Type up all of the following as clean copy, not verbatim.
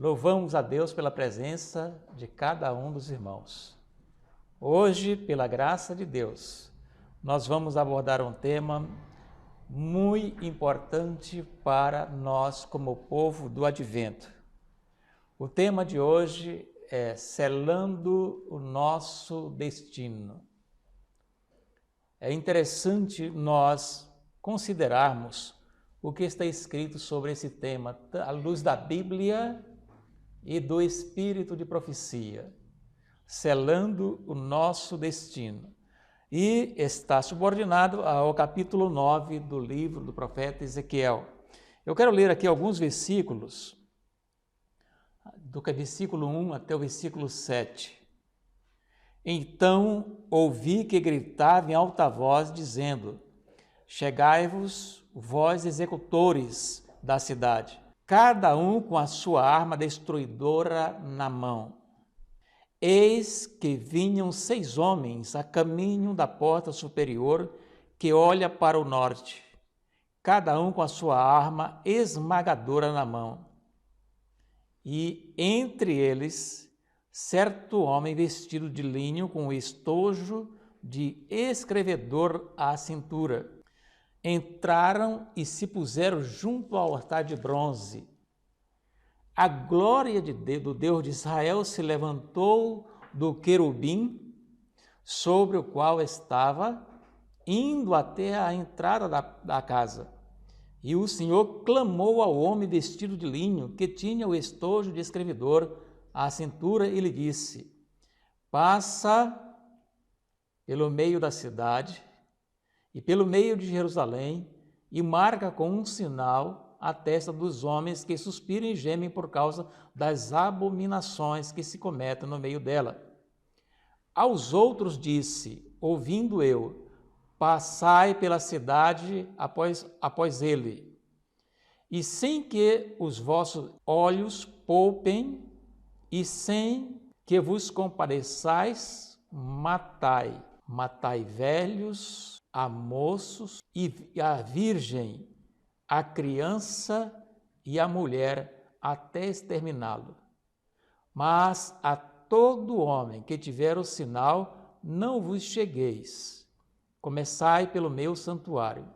Louvamos a Deus pela presença de cada um dos irmãos. Hoje, pela graça de Deus, nós vamos abordar um tema muito importante para nós como povo do Advento. O tema de hoje é selando o nosso destino. É interessante nós considerarmos o que está escrito sobre esse tema, à luz da Bíblia e do espírito de profecia, selando o nosso destino. E está subordinado ao capítulo 9 do livro do profeta Ezequiel. Eu quero ler aqui alguns versículos, do versículo 1 até o versículo 7. Então ouvi que gritava em alta voz, dizendo: chegai-vos, vós executores da cidade, cada um com a sua arma destruidora na mão. Eis que vinham 6 homens a caminho da porta superior que olha para o norte, cada um com a sua arma esmagadora na mão. E entre eles, certo homem vestido de linho com o estojo de escrevedor à cintura. Entraram e se puseram junto ao altar de bronze. A glória do Deus de Israel se levantou do querubim sobre o qual estava, indo até a entrada da casa. E o Senhor clamou ao homem vestido de linho, que tinha o estojo de escrevedor à cintura, e lhe disse: passa pelo meio da cidade e pelo meio de Jerusalém, e marca com um sinal a testa dos homens que suspiram e gemem por causa das abominações que se cometem no meio dela. Aos outros disse, ouvindo eu: passai pela cidade após ele, e sem que os vossos olhos poupem, e sem que vos compadeçais, matai. Matai velhos, a moços, e a virgem, a criança e a mulher, até exterminá-lo. Mas a todo homem que tiver o sinal, não vos chegueis. Começai pelo meu santuário.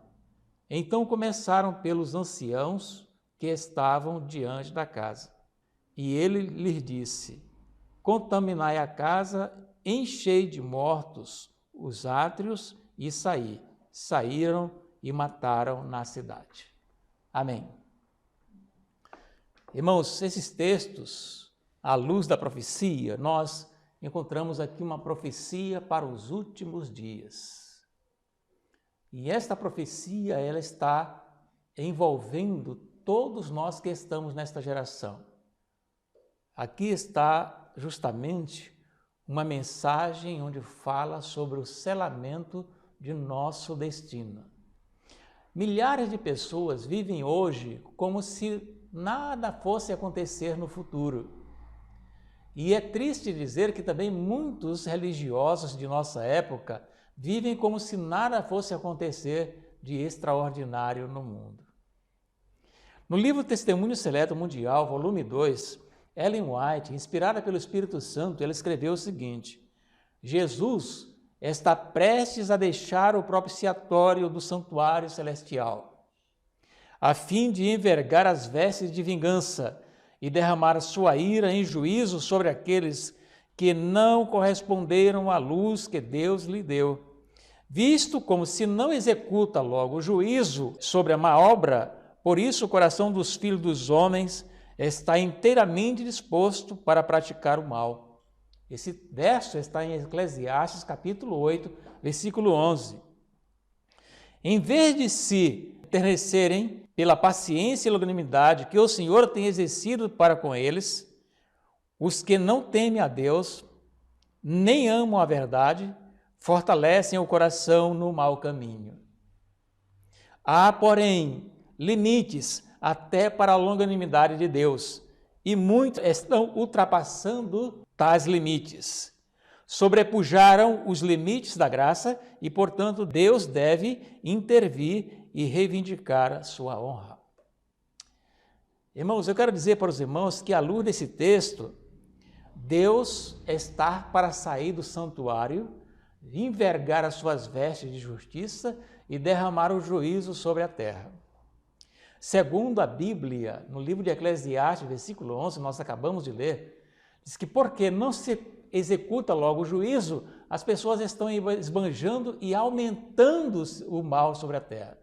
Então começaram pelos anciãos que estavam diante da casa. E ele lhes disse: contaminai a casa, enchei de mortos os átrios e saí. Saíram e mataram na cidade. Amém. Irmãos, esses textos, à luz da profecia, nós encontramos aqui uma profecia para os últimos dias. E esta profecia, ela está envolvendo todos nós que estamos nesta geração. Aqui está justamente uma mensagem onde fala sobre o selamento de nosso destino. Milhares de pessoas vivem hoje como se nada fosse acontecer no futuro. E é triste dizer que também muitos religiosos de nossa época vivem como se nada fosse acontecer de extraordinário no mundo. No livro Testemunho Seleto Mundial, volume 2, Ellen White, inspirada pelo Espírito Santo, ela escreveu o seguinte: Jesus está prestes a deixar o propiciatório do santuário celestial, a fim de envergar as vestes de vingança e derramar sua ira em juízo sobre aqueles que não corresponderam à luz que Deus lhe deu. Visto como se não executa logo o juízo sobre a má obra, por isso o coração dos filhos dos homens está inteiramente disposto para praticar o mal. Esse verso está em Eclesiastes, capítulo 8, versículo 11. Em vez de se enternecerem pela paciência e longanimidade que o Senhor tem exercido para com eles, os que não temem a Deus, nem amam a verdade, fortalecem o coração no mau caminho. Há, porém, limites até para a longanimidade de Deus, e muitos estão ultrapassando tais limites. Sobrepujaram os limites da graça e, portanto, Deus deve intervir e reivindicar a sua honra. Irmãos, eu quero dizer para os irmãos que, à luz desse texto, Deus está para sair do santuário, envergar as suas vestes de justiça e derramar o juízo sobre a terra. Segundo a Bíblia, no livro de Eclesiastes, versículo 11, nós acabamos de ler, diz que porque não se executa logo o juízo, as pessoas estão esbanjando e aumentando o mal sobre a terra.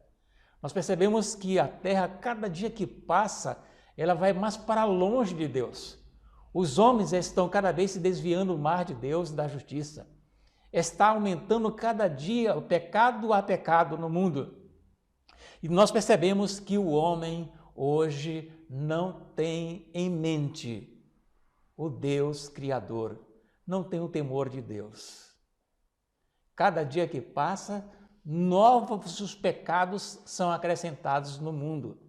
Nós percebemos que a terra, cada dia que passa, ela vai mais para longe de Deus. Os homens estão cada vez se desviando do mar de Deus e da justiça. Está aumentando cada dia o pecado a pecado no mundo. E nós percebemos que o homem hoje não tem em mente o Deus Criador, não tem o temor de Deus. Cada dia que passa, novos os pecados são acrescentados no mundo.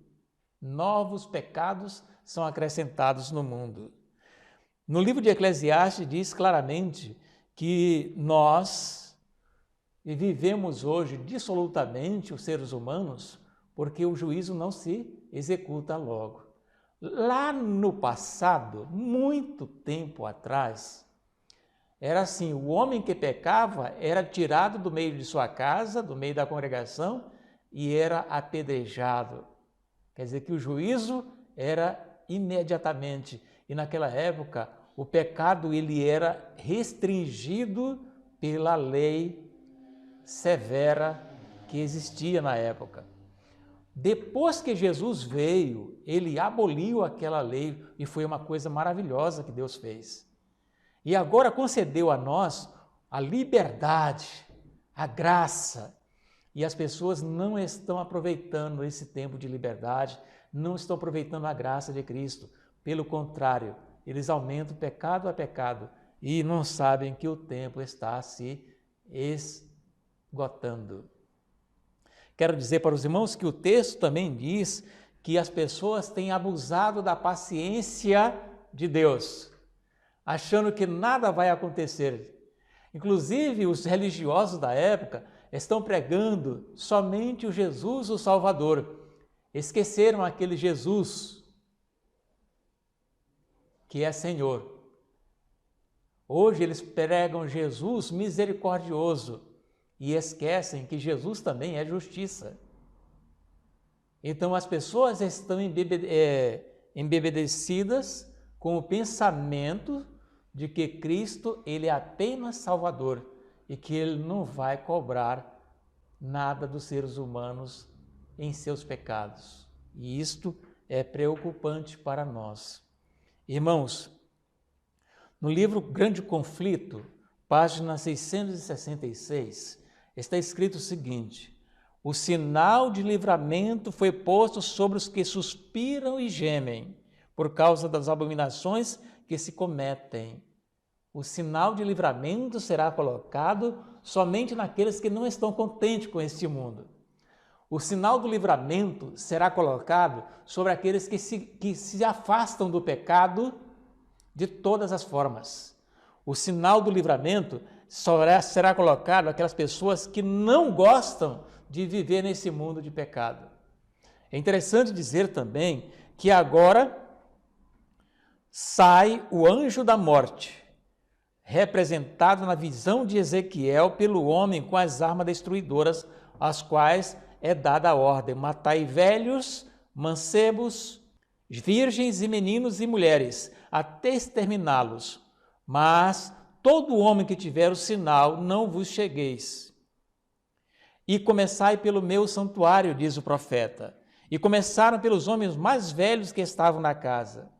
Novos pecados são acrescentados no mundo. No livro de Eclesiastes diz claramente que nós vivemos hoje dissolutamente, os seres humanos, porque o juízo não se executa logo. Lá no passado, muito tempo atrás, era assim, o homem que pecava era tirado do meio de sua casa, do meio da congregação, e era apedrejado. Quer dizer que o juízo era imediatamente. E naquela época, o pecado ele era restringido pela lei severa que existia na época. Depois que Jesus veio, ele aboliu aquela lei e foi uma coisa maravilhosa que Deus fez. E agora concedeu a nós a liberdade, a graça. E as pessoas não estão aproveitando esse tempo de liberdade, não estão aproveitando a graça de Cristo. Pelo contrário, eles aumentam pecado a pecado e não sabem que o tempo está se esgotando. Quero dizer para os irmãos que o texto também diz que as pessoas têm abusado da paciência de Deus, achando que nada vai acontecer. Inclusive, os religiosos da época estão pregando somente o Jesus, o Salvador. Esqueceram aquele Jesus que é Senhor. Hoje eles pregam Jesus misericordioso e esquecem que Jesus também é justiça. Então as pessoas estão embebedecidas com o pensamento de que Cristo ele é apenas Salvador e que ele não vai cobrar nada dos seres humanos em seus pecados. E isto é preocupante para nós. Irmãos, no livro Grande Conflito, página 666, está escrito o seguinte: o sinal de livramento foi posto sobre os que suspiram e gemem, por causa das abominações que se cometem. O sinal de livramento será colocado somente naqueles que não estão contentes com este mundo. O sinal do livramento será colocado sobre aqueles que se afastam do pecado de todas as formas. O sinal do livramento será colocado aquelas pessoas que não gostam de viver nesse mundo de pecado. É interessante dizer também que agora sai o anjo da morte, representado na visão de Ezequiel pelo homem com as armas destruidoras, às quais é dada a ordem: matai velhos, mancebos, virgens e meninos e mulheres, até exterminá-los. Mas todo homem que tiver o sinal, não vos chegueis. E começai pelo meu santuário, diz o profeta. E começaram pelos homens mais velhos que estavam na casa.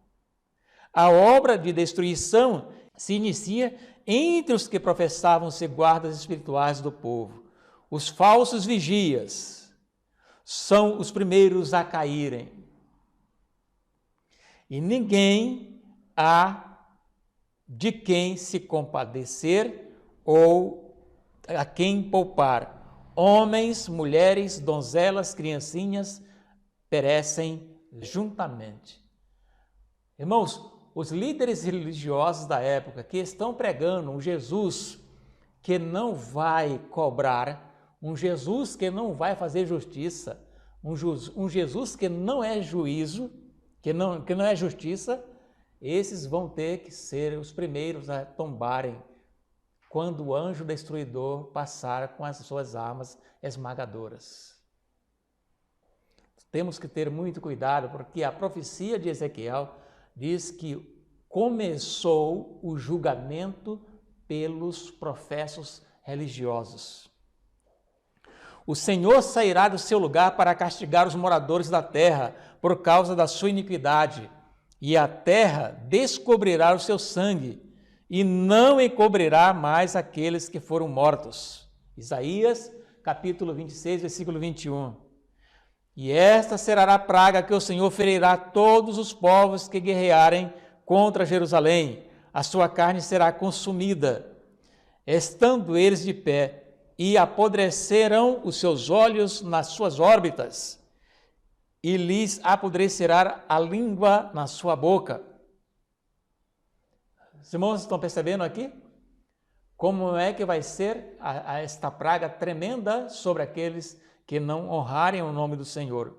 A obra de destruição se inicia entre os que professavam ser guardas espirituais do povo. Os falsos vigias são os primeiros a caírem. E ninguém há de quem se compadecer ou a quem poupar. Homens, mulheres, donzelas, criancinhas perecem juntamente. Irmãos, os líderes religiosos da época que estão pregando um Jesus que não vai cobrar, um Jesus que não vai fazer justiça, um Jesus que não é juízo, que não é justiça, esses vão ter que ser os primeiros a tombarem quando o anjo destruidor passar com as suas armas esmagadoras. Temos que ter muito cuidado, porque a profecia de Ezequiel diz que começou o julgamento pelos professos religiosos. O Senhor sairá do seu lugar para castigar os moradores da terra por causa da sua iniquidade, e a terra descobrirá o seu sangue, e não encobrirá mais aqueles que foram mortos. Isaías, capítulo 26, versículo 21. E esta será a praga que o Senhor ferirá a todos os povos que guerrearem contra Jerusalém. A sua carne será consumida, estando eles de pé, e apodrecerão os seus olhos nas suas órbitas, e lhes apodrecerá a língua na sua boca. Os irmãos estão percebendo aqui? Como é que vai ser esta praga tremenda sobre aqueles que não honrarem o nome do Senhor?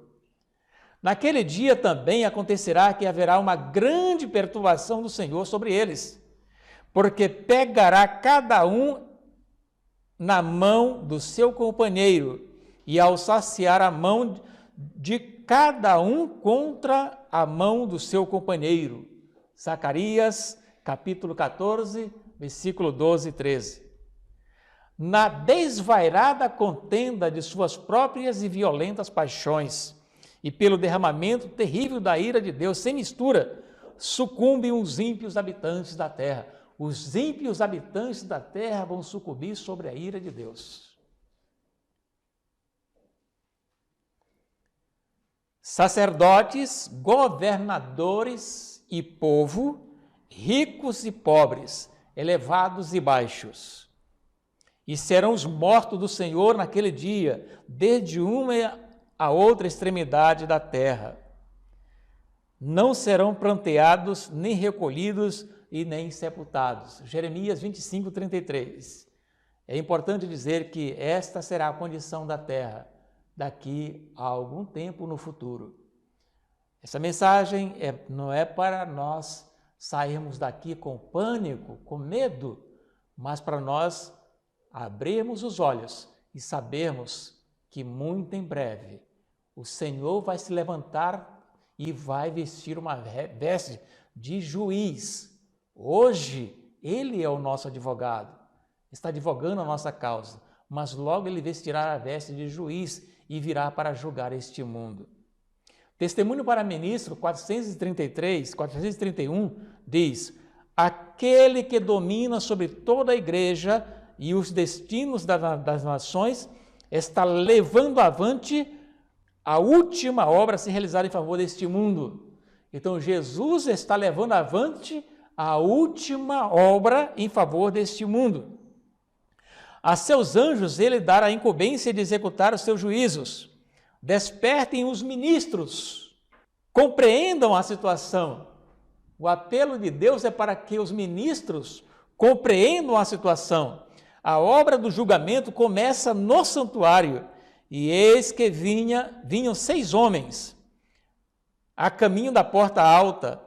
Naquele dia também acontecerá que haverá uma grande perturbação do Senhor sobre eles, porque pegará cada um na mão do seu companheiro, e ao saciar a mão de cada um contra a mão do seu companheiro. Zacarias, capítulo 14, versículo 12 e 13. Na desvairada contenda de suas próprias e violentas paixões, e pelo derramamento terrível da ira de Deus, sem mistura, sucumbem os ímpios habitantes da terra. Os ímpios habitantes da terra vão sucumbir sobre a ira de Deus. Sacerdotes, governadores e povo, ricos e pobres, elevados e baixos. E serão os mortos do Senhor naquele dia, desde uma a outra extremidade da terra. Não serão planteados, nem recolhidos e nem sepultados. Jeremias 25, 33. É importante dizer que esta será a condição da terra daqui a algum tempo no futuro. Essa mensagem não é para nós sairmos daqui com pânico, com medo, mas para nós abrirmos os olhos e sabermos que muito em breve o Senhor vai se levantar e vai vestir uma veste de juiz. Hoje, Ele é o nosso advogado, está advogando a nossa causa, mas logo Ele vestirá a veste de juiz e virá para julgar este mundo. Testemunho para Ministro 431 diz: aquele que domina sobre toda a igreja e os destinos das nações está levando avante a última obra a se realizar em favor deste mundo. Então, Jesus está levando avante a última obra em favor deste mundo. A seus anjos ele dará a incumbência de executar os seus juízos. Despertem os ministros, compreendam a situação. O apelo de Deus é para que os ministros compreendam a situação. A obra do julgamento começa no santuário, e eis que vinham 6 homens a caminho da porta alta,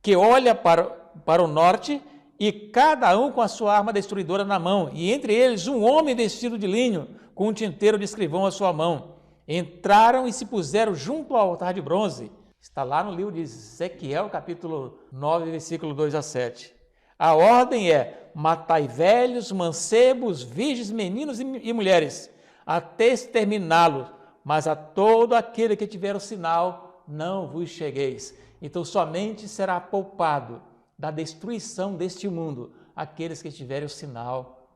que olha para o norte, e cada um com a sua arma destruidora na mão, e entre eles um homem vestido de linho, com um tinteiro de escrivão à sua mão. Entraram e se puseram junto ao altar de bronze. Está lá no livro de Ezequiel, capítulo 9, versículo 2 a 7. A ordem é: matai velhos, mancebos, virgens, meninos e mulheres, até exterminá-los, mas a todo aquele que tiver o sinal, não vos chegueis. Então somente será poupado da destruição deste mundo aqueles que tiverem o sinal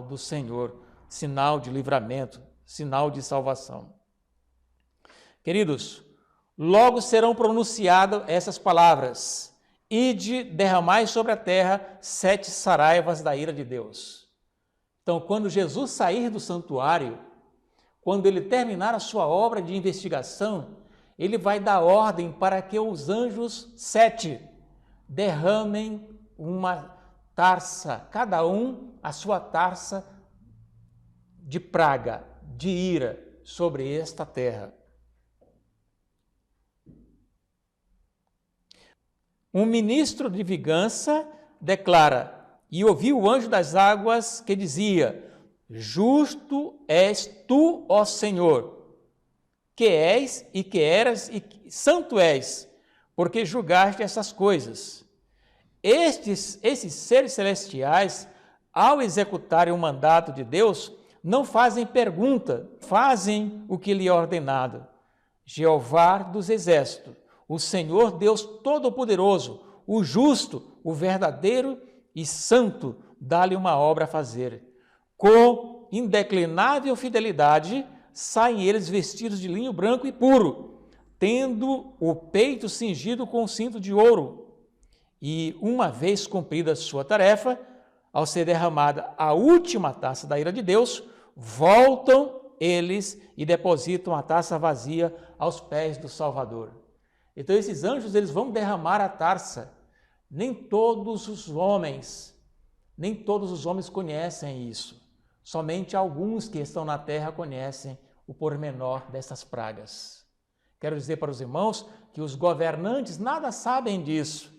do Senhor, sinal de livramento, sinal de salvação. Queridos, logo serão pronunciadas essas palavras: ide, derramai sobre a terra 7 saraivas da ira de Deus. Então, quando Jesus sair do santuário, quando ele terminar a sua obra de investigação, ele vai dar ordem para que os anjos 7 derramem uma taça, cada um a sua taça de praga, de ira sobre esta terra. Um ministro de vingança declara: e ouvi o anjo das águas que dizia: justo és tu, ó Senhor, que és e que eras e santo és, porque julgaste essas coisas. Esses seres celestiais, ao executarem o mandato de Deus, não fazem pergunta, fazem o que lhe é ordenado. Jeová dos exércitos, o Senhor Deus Todo-Poderoso, o justo, o verdadeiro e santo, dá-lhe uma obra a fazer. Com indeclinável fidelidade, saem eles vestidos de linho branco e puro, tendo o peito cingido com cinto de ouro. E, uma vez cumprida sua tarefa, ao ser derramada a última taça da ira de Deus, voltam eles e depositam a taça vazia aos pés do Salvador. Então esses anjos, eles vão derramar a taça. Nem todos os homens conhecem isso. Somente alguns que estão na terra conhecem o pormenor dessas pragas. Quero dizer para os irmãos que os governantes nada sabem disso.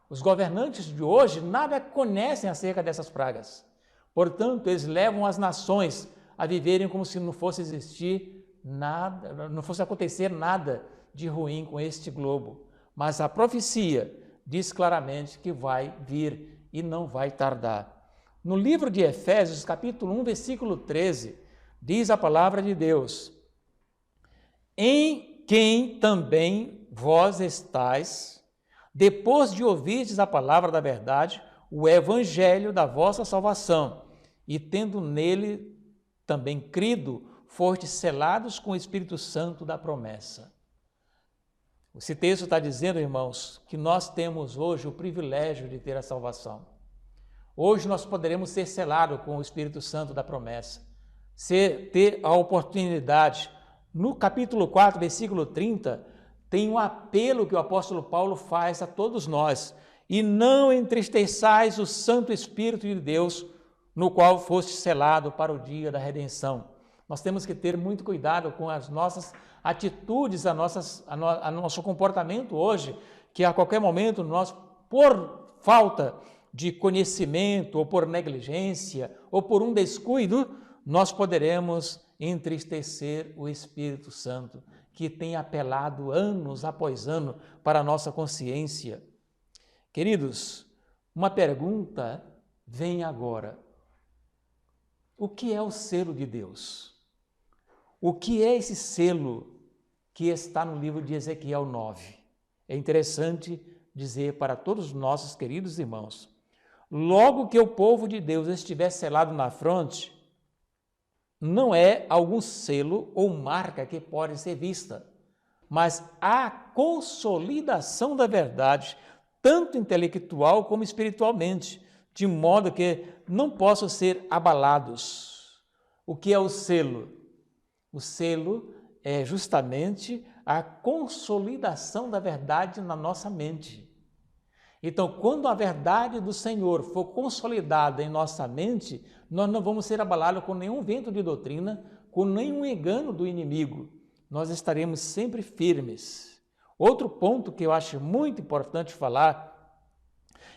Os governantes de hoje nada conhecem acerca dessas pragas. Portanto, eles levam as nações a viverem como se não fosse existir nada, não fosse acontecer nada de ruim com este globo. Mas a profecia diz claramente que vai vir e não vai tardar. No livro de Efésios, capítulo 1, versículo 13, diz a palavra de Deus: em quem também vós estáis, depois de ouvirdes a palavra da verdade, o evangelho da vossa salvação, e tendo nele também crido, fostes selados com o Espírito Santo da promessa. Esse texto está dizendo, irmãos, que nós temos hoje o privilégio de ter a salvação. Hoje nós poderemos ser selados com o Espírito Santo da promessa, ter a oportunidade. No capítulo 4, versículo 30, tem um apelo que o apóstolo Paulo faz a todos nós: e não entristeçais o Santo Espírito de Deus, no qual foste selado para o dia da redenção. Nós temos que ter muito cuidado com as nossas atitudes, a nosso comportamento hoje, que a qualquer momento nós, por falta de conhecimento, ou por negligência, ou por um descuido, nós poderemos entristecer o Espírito Santo, que tem apelado anos após ano para a nossa consciência. Queridos, uma pergunta vem agora: o que é o selo de Deus? O que é esse selo que está no livro de Ezequiel 9? É interessante dizer para todos os nossos queridos irmãos: logo que o povo de Deus estiver selado na fronte, não é algum selo ou marca que pode ser vista, mas a consolidação da verdade, tanto intelectual como espiritualmente, de modo que não possam ser abalados. O que é o selo? O selo é justamente a consolidação da verdade na nossa mente. Então, quando a verdade do Senhor for consolidada em nossa mente, nós não vamos ser abalados com nenhum vento de doutrina, com nenhum engano do inimigo. Nós estaremos sempre firmes. Outro ponto que eu acho muito importante falar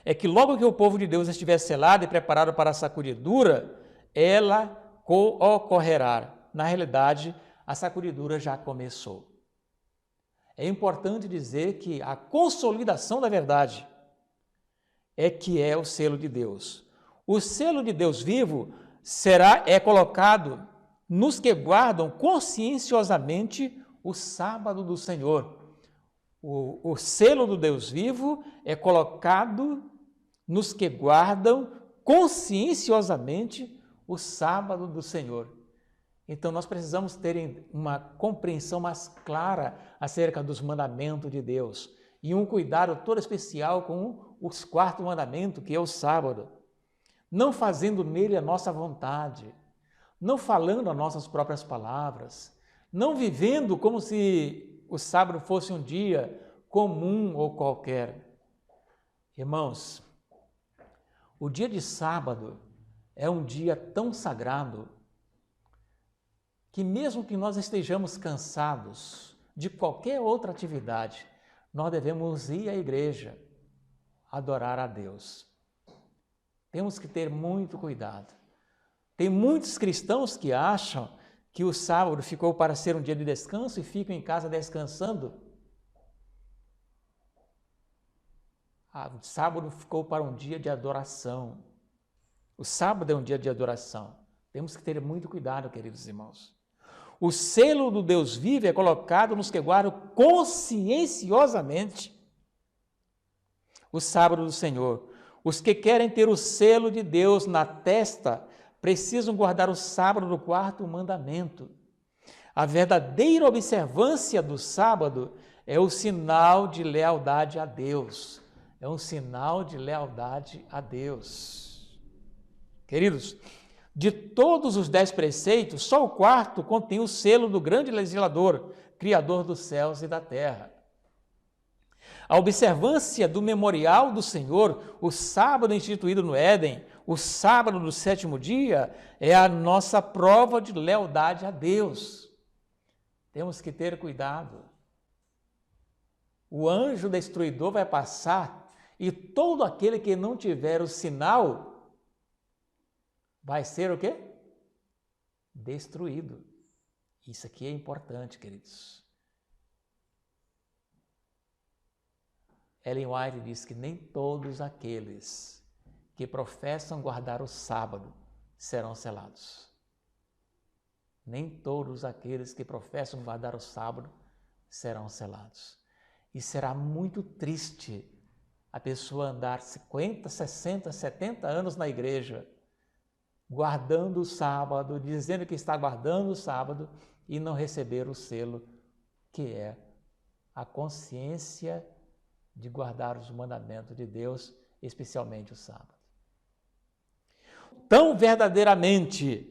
é que logo que o povo de Deus estiver selado e preparado para a sacudidura, ela ocorrerá. Na realidade, a sacudidura já começou. É importante dizer que a consolidação da verdade é o selo de Deus. O selo de Deus vivo é colocado nos que guardam conscienciosamente o sábado do Senhor. O selo do Deus vivo é colocado nos que guardam conscienciosamente o sábado do Senhor. Então, nós precisamos ter uma compreensão mais clara acerca dos mandamentos de Deus e um cuidado todo especial com o quarto mandamento, que é o sábado. Não fazendo nele a nossa vontade, não falando as nossas próprias palavras, não vivendo como se o sábado fosse um dia comum ou qualquer. Irmãos, o dia de sábado é um dia tão sagrado que mesmo que nós estejamos cansados de qualquer outra atividade, nós devemos ir à igreja. adorar a Deus. Temos que ter muito cuidado. Tem muitos cristãos que acham que o sábado ficou para ser um dia de descanso e ficam em casa descansando. O sábado ficou para um dia de adoração. O sábado é um dia de adoração. Temos que ter muito cuidado, queridos irmãos. O selo do Deus vivo é colocado nos que guardam conscienciosamente o sábado do Senhor. Os que querem ter o selo de Deus na testa precisam guardar o sábado do quarto mandamento. A verdadeira observância do sábado é o sinal de lealdade a Deus. É um sinal de lealdade a Deus. Queridos, de todos os 10 preceitos, só o quarto contém o selo do grande legislador, Criador dos céus e da terra. A observância do memorial do Senhor, o sábado instituído no Éden, o sábado do 7º dia, é a nossa prova de lealdade a Deus. Temos que ter cuidado. O anjo destruidor vai passar e todo aquele que não tiver o sinal vai ser o quê? Destruído. Isso aqui é importante, queridos. Ellen White diz que nem todos aqueles que professam guardar o sábado serão selados. Nem todos aqueles que professam guardar o sábado serão selados. E será muito triste a pessoa andar 50, 60, 70 anos na igreja, guardando o sábado, dizendo que está guardando o sábado e não receber o selo, que é a consciência de guardar os mandamentos de Deus, especialmente o sábado. Tão verdadeiramente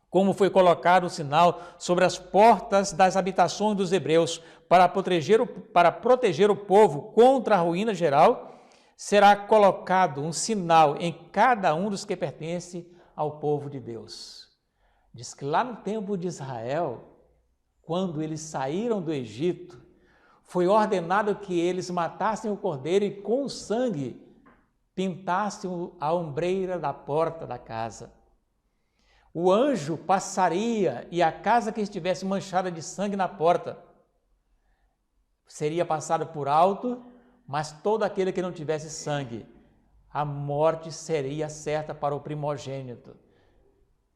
como foi colocado o sinal sobre as portas das habitações dos hebreus para proteger o povo contra a ruína geral, será colocado um sinal em cada um dos que pertence ao povo de Deus. Diz que lá no tempo de Israel, quando eles saíram do Egito, foi ordenado que eles matassem o cordeiro e com o sangue pintassem a ombreira da porta da casa. O anjo passaria e a casa que estivesse manchada de sangue na porta seria passada por alto, mas todo aquele que não tivesse sangue, a morte seria certa para o primogênito.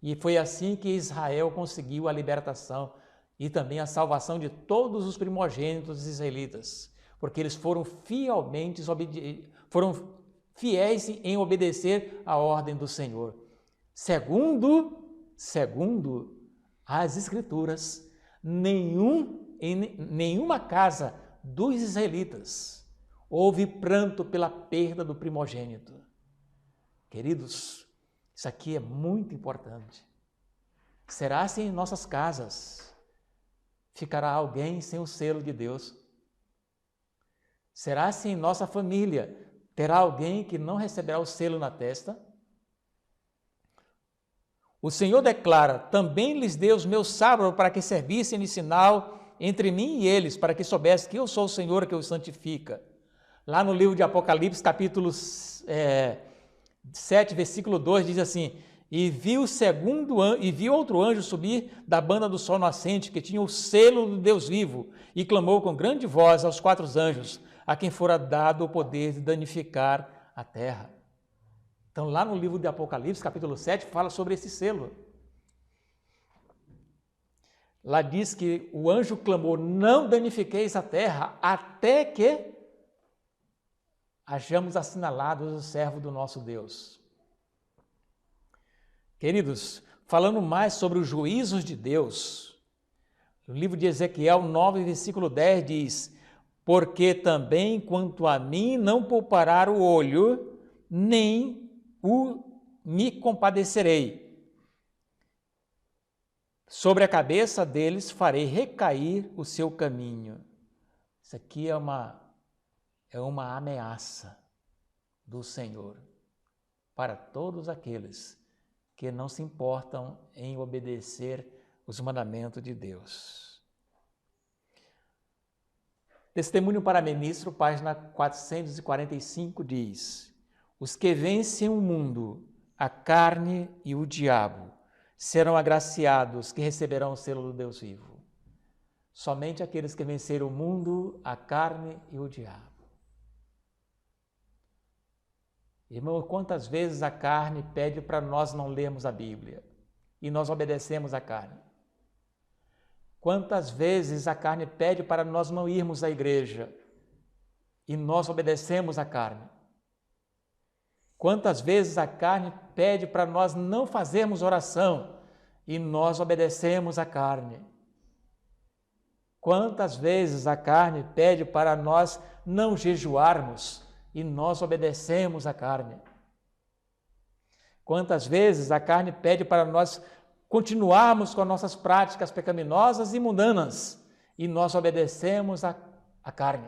E foi assim que Israel conseguiu a libertação e também a salvação de todos os primogênitos israelitas, porque eles foram fiéis em obedecer à ordem do Senhor. Segundo as Escrituras, em nenhuma casa dos israelitas houve pranto pela perda do primogênito. Queridos, isso aqui é muito importante. Será se em nossas casas ficará alguém sem o selo de Deus? Será se em nossa família terá alguém que não receberá o selo na testa? O Senhor declara: também lhes dei os meus sábados para que servissem de sinal entre mim e eles, para que soubessem que eu sou o Senhor que os santifica. Lá no livro de Apocalipse, capítulo 7, versículo 2, diz assim: e vi outro anjo subir da banda do sol nascente, que tinha o selo do Deus vivo, e clamou com grande voz aos 4 anjos, a quem fora dado o poder de danificar a terra. Então, lá no livro de Apocalipse, capítulo 7, fala sobre esse selo. Lá diz que o anjo clamou: não danifiqueis a terra, até que hajamos assinalados o servo do nosso Deus. Queridos, falando mais sobre os juízos de Deus, no livro de Ezequiel 9, versículo 10 diz: porque também quanto a mim não poupará o olho, nem me compadecerei. Sobre a cabeça deles farei recair o seu caminho. Isso aqui é uma ameaça do Senhor para todos aqueles que não se importam em obedecer os mandamentos de Deus. Testemunho para Ministro, página 445, diz: os que vencem o mundo, a carne e o diabo, serão agraciados que receberão o selo do Deus vivo. Somente aqueles que venceram o mundo, a carne e o diabo. Irmão, quantas vezes a carne pede para nós não lermos a Bíblia e nós obedecemos a carne? Quantas vezes a carne pede para nós não irmos à igreja e nós obedecemos a carne? Quantas vezes a carne pede para nós não fazermos oração e nós obedecemos a carne? Quantas vezes a carne pede para nós não jejuarmos e nós obedecemos a carne? Quantas vezes a carne pede para nós continuarmos com as nossas práticas pecaminosas e mundanas e nós obedecemos a carne?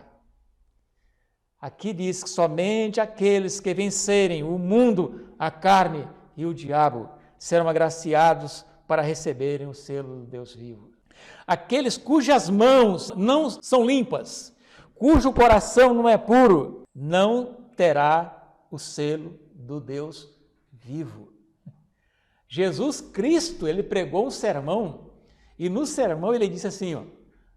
Aqui diz que somente aqueles que vencerem o mundo, a carne e o diabo serão agraciados para receberem o selo do Deus vivo. Aqueles cujas mãos não são limpas, cujo coração não é puro, não terá o selo do Deus vivo. Jesus Cristo, ele pregou um sermão e no sermão ele disse assim, ó: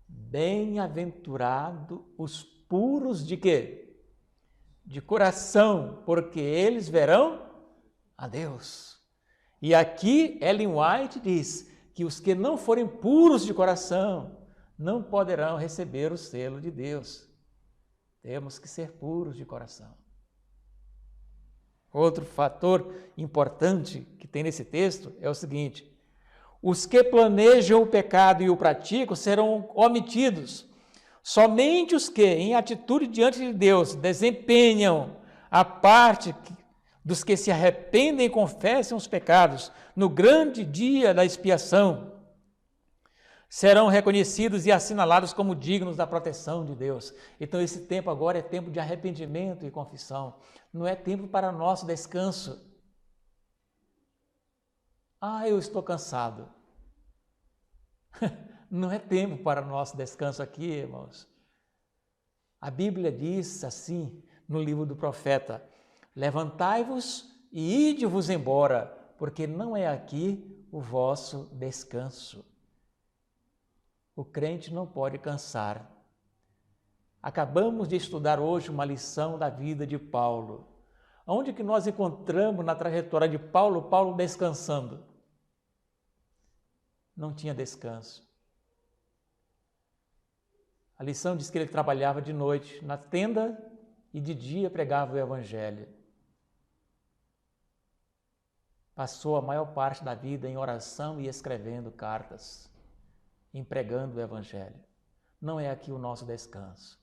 bem-aventurado os puros de quê? De coração, porque eles verão a Deus. E aqui Ellen White diz que os que não forem puros de coração não poderão receber o selo de Deus. Temos que ser puros de coração. Outro fator importante que tem nesse texto é o seguinte: os que planejam o pecado e o praticam serão omitidos. Somente os que, em atitude diante de Deus, desempenham a parte dos que se arrependem e confessam os pecados no grande dia da expiação, serão reconhecidos e assinalados como dignos da proteção de Deus. Então esse tempo agora é tempo de arrependimento e confissão, não é tempo para nosso descanso. Eu estou cansado. Não é tempo para nosso descanso aqui, irmãos. A Bíblia diz assim no livro do profeta: levantai-vos e ide-vos embora, porque não é aqui o vosso descanso. O crente não pode cansar. Acabamos de estudar hoje uma lição da vida de Paulo. Onde que nós encontramos na trajetória de Paulo, Paulo descansando? Não tinha descanso. A lição diz que ele trabalhava de noite na tenda e de dia pregava o evangelho. Passou a maior parte da vida em oração e escrevendo cartas, empregando o evangelho. Não é aqui o nosso descanso.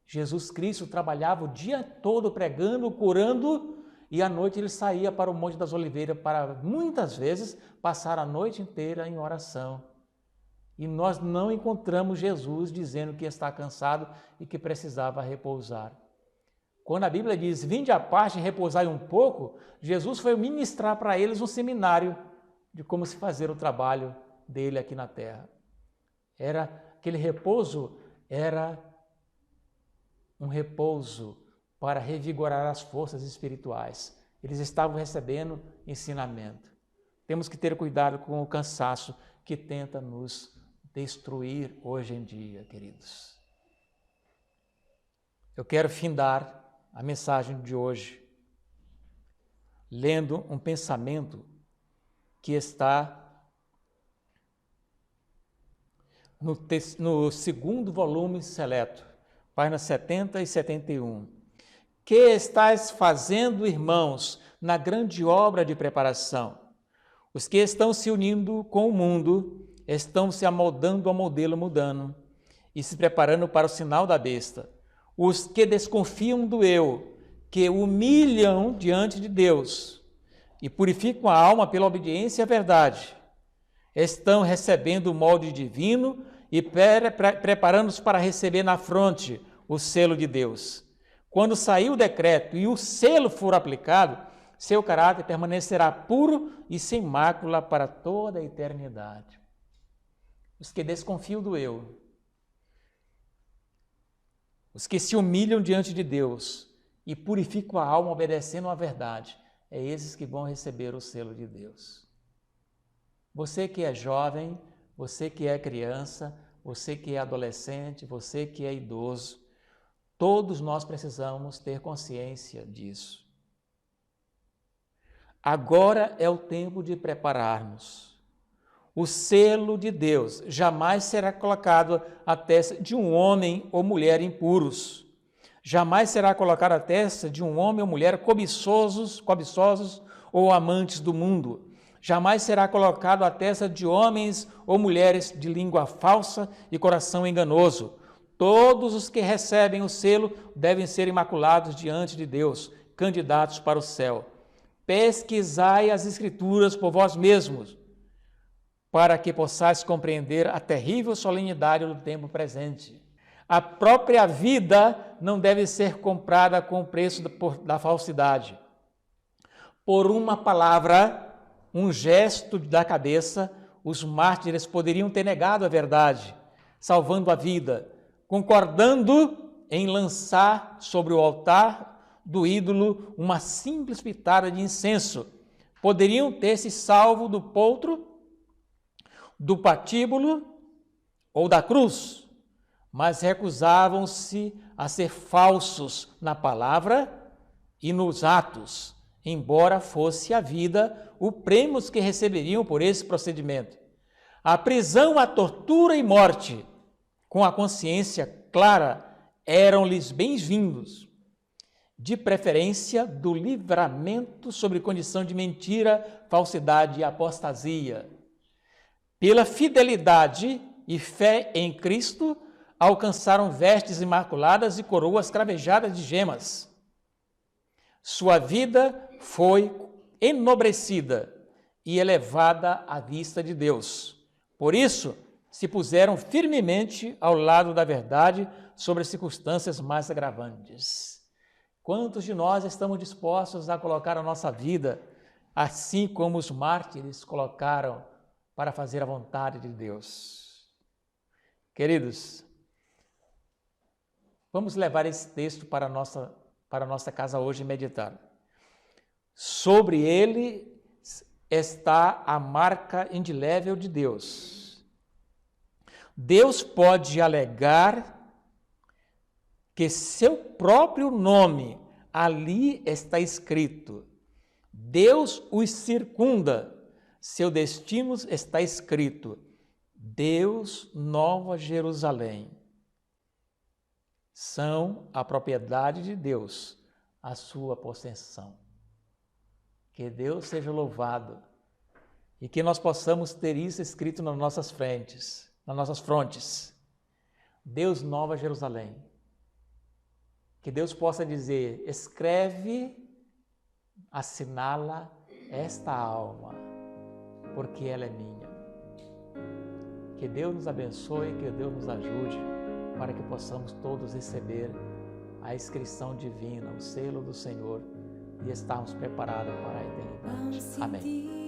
Jesus Cristo trabalhava o dia todo pregando, curando, e à noite ele saía para o Monte das Oliveiras para, muitas vezes, passar a noite inteira em oração. E nós não encontramos Jesus dizendo que está cansado e que precisava repousar. Quando a Bíblia diz, vinde à parte e repousai um pouco, Jesus foi ministrar para eles um seminário de como se fazer o trabalho dele aqui na terra. Aquele repouso era um repouso para revigorar as forças espirituais. Eles estavam recebendo ensinamento. Temos que ter cuidado com o cansaço que tenta nos destruir hoje em dia, queridos. Eu quero findar a mensagem de hoje lendo um pensamento que está no segundo volume seleto, páginas 70 e 71. Que estáis fazendo, irmãos, na grande obra de preparação? Os que estão se unindo com o mundo estão se amoldando ao modelo mudando e se preparando para o sinal da besta. Os que desconfiam do eu, que humilham diante de Deus e purificam a alma pela obediência à verdade, estão recebendo o molde divino e preparando-se para receber na fronte o selo de Deus. Quando sair o decreto e o selo for aplicado, seu caráter permanecerá puro e sem mácula para toda a eternidade. Os que desconfiam do eu. os que se humilham diante de Deus e purificam a alma obedecendo à verdade, é esses que vão receber o selo de Deus. Você que é jovem, você que é criança, você que é adolescente, você que é idoso, todos nós precisamos ter consciência disso. Agora é o tempo de prepararmos. O selo de Deus jamais será colocado à testa de um homem ou mulher impuros. Jamais será colocado à testa de um homem ou mulher cobiçosos ou amantes do mundo. Jamais será colocado à testa de homens ou mulheres de língua falsa e coração enganoso. Todos os que recebem o selo devem ser imaculados diante de Deus, candidatos para o céu. Pesquisai as Escrituras por vós mesmos, para que possais compreender a terrível solenidade do tempo presente. A própria vida não deve ser comprada com o preço da falsidade. Por uma palavra, um gesto da cabeça, os mártires poderiam ter negado a verdade, salvando a vida, concordando em lançar sobre o altar do ídolo uma simples pitada de incenso. Poderiam ter se salvo do poltro, do patíbulo ou da cruz, mas recusavam-se a ser falsos na palavra e nos atos, embora fosse a vida o prêmio que receberiam por esse procedimento. A prisão, a tortura e morte, com a consciência clara, eram-lhes bem-vindos, de preferência do livramento sobre condição de mentira, falsidade e apostasia. Pela fidelidade e fé em Cristo, alcançaram vestes imaculadas e coroas cravejadas de gemas. Sua vida foi enobrecida e elevada à vista de Deus. Por isso, se puseram firmemente ao lado da verdade sobre as circunstâncias mais agravantes. Quantos de nós estamos dispostos a colocar a nossa vida, assim como os mártires colocaram, para fazer a vontade de Deus? Queridos, vamos levar esse texto para a nossa casa hoje e meditar. Sobre ele está a marca indelével de Deus. Deus pode alegar que seu próprio nome ali está escrito. Deus os circunda, seu destino está escrito. Deus, Nova Jerusalém, são a propriedade de Deus, a sua possessão. Que Deus seja louvado e que nós possamos ter isso escrito nas nossas frentes, nas nossas frontes. Deus, Nova Jerusalém. Que Deus possa dizer: escreve, assinala esta alma, porque ela é minha. Que Deus nos abençoe, que Deus nos ajude, para que possamos todos receber a inscrição divina, o selo do Senhor, e estarmos preparados para a eternidade. Amém.